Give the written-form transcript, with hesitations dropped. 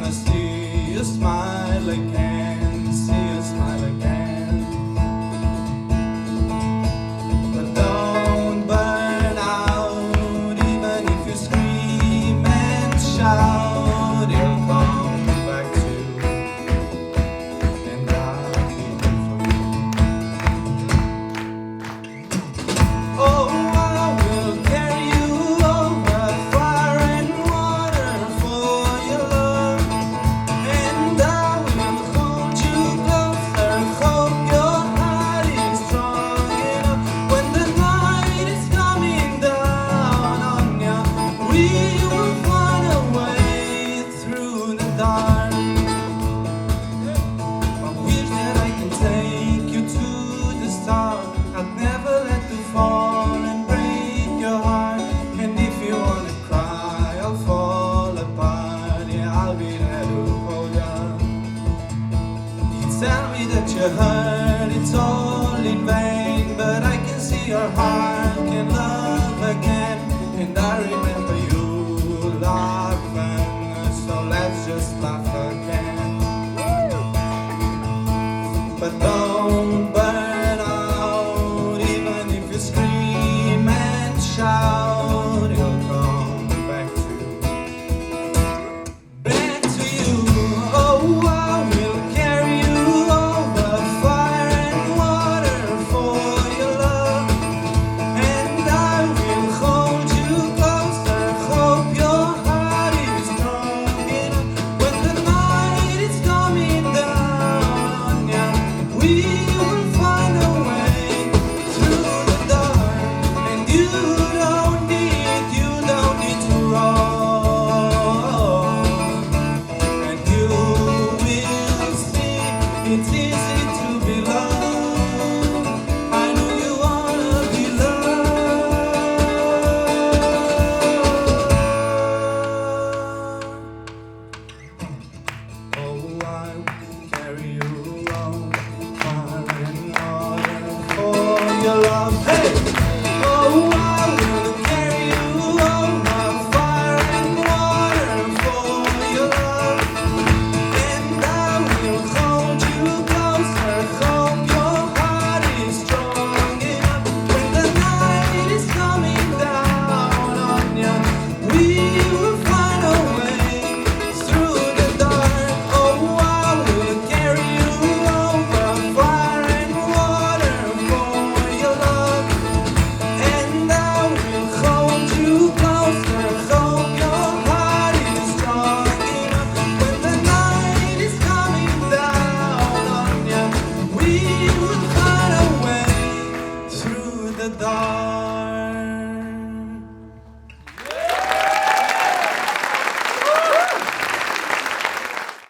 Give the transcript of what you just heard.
wanna see you smile again, see you smile again. But don't burn out, even if you scream and shout, you'll come back to, and I'll be here for you. Oh, I will carry you over fire and water for your love, and I will hold you closer. Hope your heart is strong enough when the night is coming down on you. We will find a way through the dark. I wish that I can take you to the start. I'd never let you fall and break your heart. And if you wanna cry, I'll fall apart. Yeah, I'll be there to hold you. You tell me that you hurt, it's all in vain, but I can see your heart can love again. And I remember you laughing, so let's just laugh again. But don't burn out, even if you scream and shout, you'll come back to you. Oh, I will carry you over fire and water for your love, and I will hold you closer. Hope your heart is strong enough when the night is coming down on you. We will find a way through the dark, and you don't need to run, and you will see it's easy to be loved. I know you wanna be loved. Oh, I will carry you